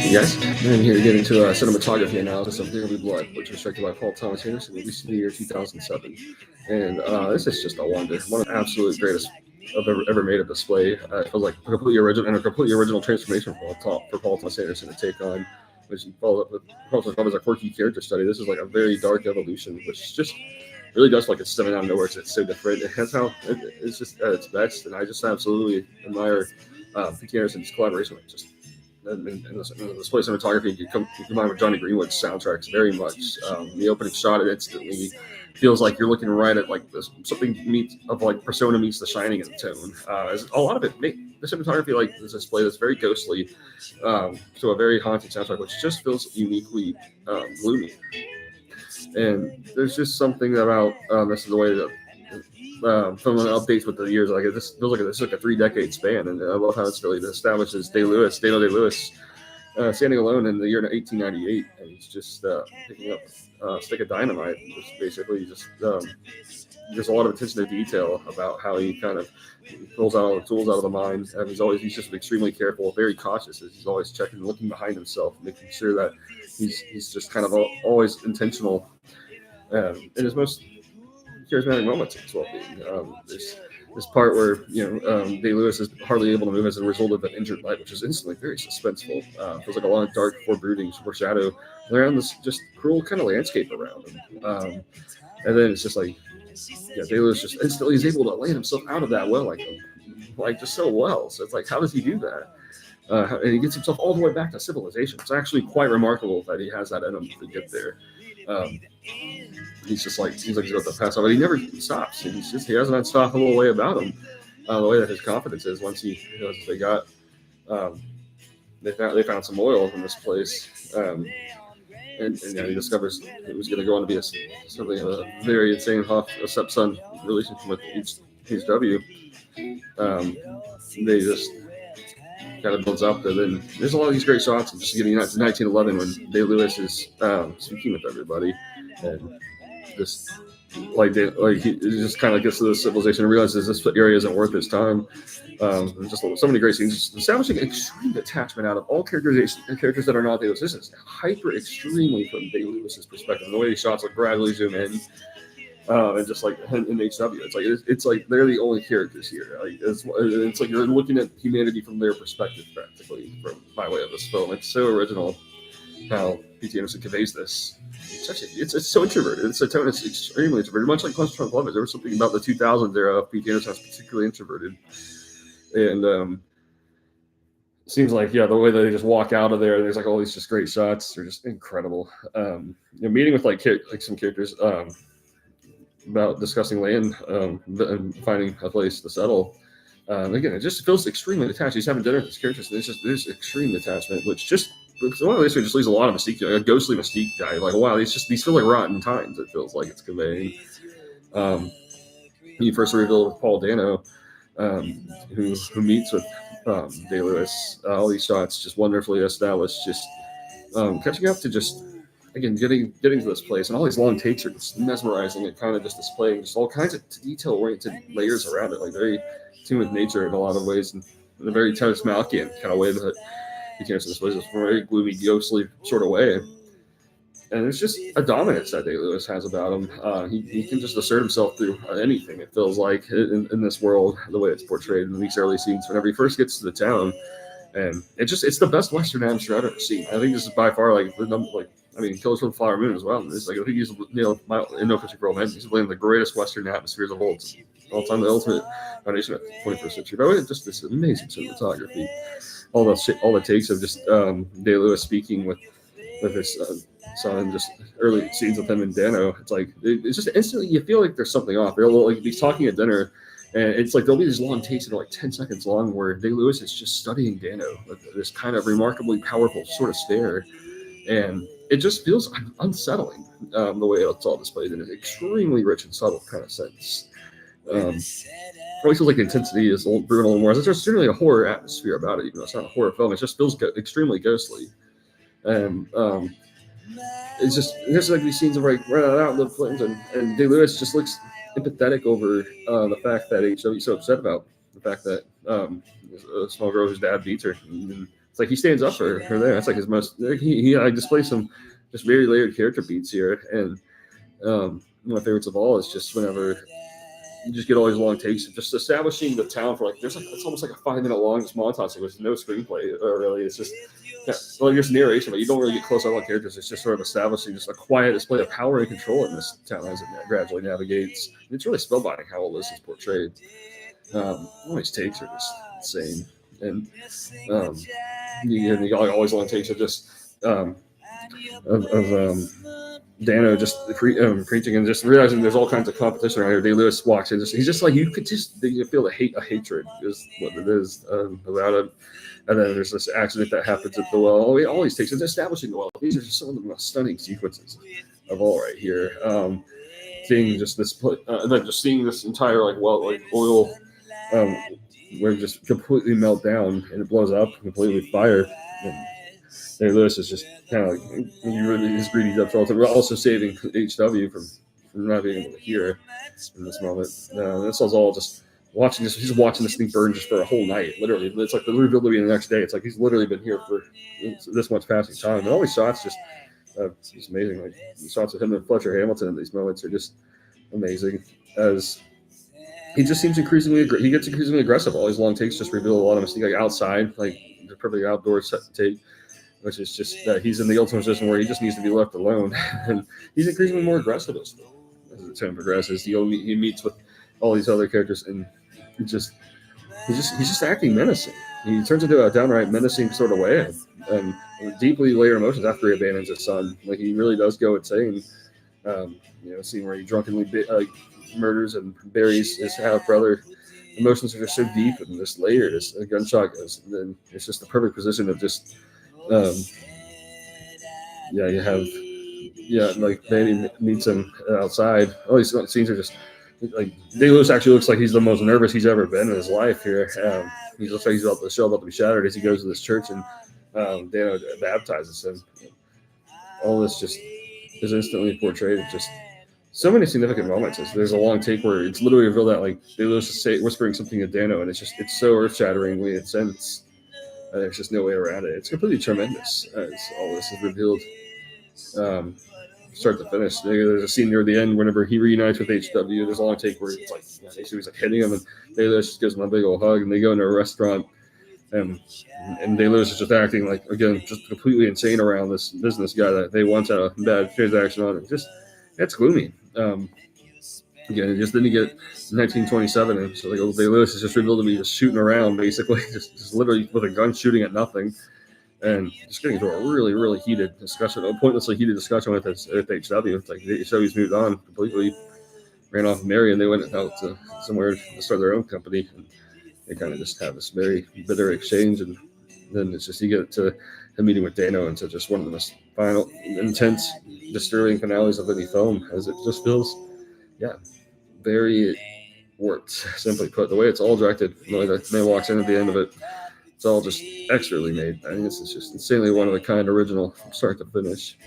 Hey guys, I'm here to get into a cinematography analysis of There Will Be Blood, which was directed by Paul Thomas Anderson, released in the year 2007. And this is just a wonder, one of the absolute greatest I've ever made a display. It feels like a completely original transformation for Paul Thomas Anderson to take on, which he followed up with as a quirky character study. This is like a very dark evolution, which just really does like it's stepping out of nowhere. It's so different. That's how it's just at its best, and I just absolutely admire P.T. Anderson's collaboration with just in this play cinematography. You combine with Johnny Greenwood's soundtracks very much. The opening shot, it instantly feels like you're looking right at like this something meets of like Persona meets The Shining in tone. As a lot of it, the cinematography like this display that's very ghostly, to a very haunting soundtrack, which just feels uniquely gloomy. And there's just something about this is the way that from the updates with the years, like this feels like this is like a 3-decade span, and I love how it's really establishes Daniel Day-Lewis, standing alone in the year 1898, and he's just picking up a stick of dynamite, and just basically just a lot of attention to detail about how he kind of pulls out all the tools out of the mine, and he's just extremely careful, very cautious, as he's always checking, looking behind himself, making sure that he's just kind of always intentional in his most charismatic moments as well. There's this part where Day-Lewis is hardly able to move as a result of an injured leg, which is instantly very suspenseful. Feels like a lot of dark foreboding, foreshadow around this just cruel kind of landscape around him. And then it's just like, Day-Lewis just instantly is able to land himself out of that well, like just so well. So it's like, how does he do that? And he gets himself all the way back to civilization. It's actually quite remarkable that he has that in him to get there. He's just like he's about to pass out, but he never stops. He has an unstoppable way about him. The way that his confidence is once they found some oil in this place, and he discovers it was going to go on to be something of a very insane stepson relationship with HW. They just kind of builds up, and then there's a lot of these great shots of just getting to 1911 when Day-Lewis is speaking with everybody, and just he just kind of gets to this civilization and realizes this area isn't worth his time. There's just so many great scenes, just establishing extreme detachment out of all characters that are not Day-Lewis. This is hyper extremely from Day-Lewis's perspective. The way these shots like gradually zoom in. And just like in HW, it's like they're the only characters here. Like it's like you're looking at humanity from their perspective, practically, by way of this film. It's so original how P.T. Anderson conveys this. It's so introverted. It's a tone that's extremely introverted, much like Punch Drunk Lovers. There was something about the 2000s era of P.T. Anderson that's particularly introverted, and it seems like the way that they just walk out of there. There's like all these just great shots. They're just incredible. Meeting with like some characters. About discussing land and finding a place to settle. Again, it just feels extremely detached. He's having dinner with his characters, and there's extreme detachment, which just one of these just leaves a lot of mystique, a ghostly mystique guy. Like, wow, these feel like rotten times. It feels like it's conveying. He first revealed with Paul Dano, who meets with Day-Lewis. All these shots just wonderfully established, just catching up to just. Again, getting to this place, and all these long takes are just mesmerizing and kind of just displaying just all kinds of detail-oriented layers around it, like very tuned with nature in a lot of ways, and in a very Terrence Malikian kind of way that he can display this from a very gloomy, ghostly sort of way. And it's just a dominance that Day-Lewis has about him. He can just assert himself through anything, it feels like, in this world, the way it's portrayed in these early scenes. Whenever he first gets to the town, and it's the best Western amateur I've ever seen. I think this is by far Killers from the Flower Moon as well. It's like I think he's in No Country for Old Men. He's playing the greatest Western atmospheres of all time, the ultimate foundation of the 21st century. But just this amazing cinematography, all the takes of just Day-Lewis speaking with his son, just early scenes with him and Dano. It's just instantly you feel like there's something off. They're like he's talking at dinner. And it's like there'll be these long takes that are like 10 seconds long where Day-Lewis is just studying Dano with this kind of remarkably powerful sort of stare. And it just feels unsettling the way it's all displayed in an extremely rich and subtle kind of sense. It always feels like the intensity is a little brutal and more. There's certainly a horror atmosphere about it, even though it's not a horror film. It just feels extremely ghostly. And it's just like these scenes of like right out live flames, and Day-Lewis just looks empathetic over the fact that HW is so upset about the fact that a small girl whose dad beats her. And it's like he stands up for her there. That's like his most. He like displays some just very layered character beats here, and one of my favorites of all is just whenever you just get all these long takes of just establishing the town for like it's almost like a 5 minute long just montage with no screenplay really. It's just well, just narration, but you don't really get close up on characters. It's just sort of establishing just a quiet display of power and control in this town as it gradually navigates. It's really spellbinding how all this is portrayed. All these takes are just insane, and you got always long takes of just of Dano just preaching and just realizing there's all kinds of competition around here. Day-Lewis walks in, he's just like you could just you feel a hatred is what it is about him. And then there's this accident that happens at the well. All these takes, it's establishing the well. These are just some of the most stunning sequences of all right here. Seeing just this, and then just seeing this entire like oil, where it just completely melt down and it blows up completely with fire. And Lewis is just kind of like his greedy depth all the time. We're also saving HW from not being able to hear in this moment. This is all just watching this. He's watching this thing burn just for a whole night. Literally, it's like the reveal to be the next day. It's like he's literally been here for this much passing time. And all these shots just amazing. Like the shots of him and Fletcher Hamilton in these moments are just amazing. As he just seems he gets increasingly aggressive. All these long takes just reveal a lot of mystique. Like outside, like the perfect outdoor set take, which is just that he's in the ultimate position where he just needs to be left alone. And he's increasingly more aggressive as the time progresses. He meets with all these other characters, and he's just acting menacing. He turns into a downright menacing sort of way, and deeply layered emotions after he abandons his son. Like he really does go insane. Scene where he drunkenly murders and buries his half brother. Emotions are just so deep and just layered as a gunshot goes. And then it's just the perfect position of just like Manny meets him outside. All these scenes are just like Day-Lewis actually looks like he's the most nervous he's ever been in his life here. He looks like he's about to be shattered as he goes to this church and Dano baptizes him. All this just is instantly portrayed. Just so many significant moments. There's a long take where it's literally revealed that like Day-Lewis is whispering something to Dano, and it's so earth-shatteringly intense. There's just no way around it. It's completely tremendous as all this is revealed, start to finish. There's a scene near the end whenever he reunites with HW. There's a long take where it's like HW's like hitting him, and Day-Lewis just gives him a big old hug, and they go into a restaurant, and Day-Lewis is just acting like again just completely insane around this business guy that they once had a bad transaction on. It's gloomy. Again, just then you get 1927, and so like Day-Lewis is just revealed to be just shooting around, basically, just literally with a gun shooting at nothing, and just getting into a really, really heated discussion, a pointlessly heated discussion with HW. It's like HW's moved on completely, ran off with Mary, and they went out to somewhere to start their own company, and they kind of just have this very bitter exchange, and then it's just you get to a meeting with Dano into just one of the most final, intense, disturbing finales of any film, as it just feels, very warped, simply put. The way it's all directed, the way the man walks in at the end of it, it's all just expertly made. I think this is just insanely one of a kind, original from start to finish.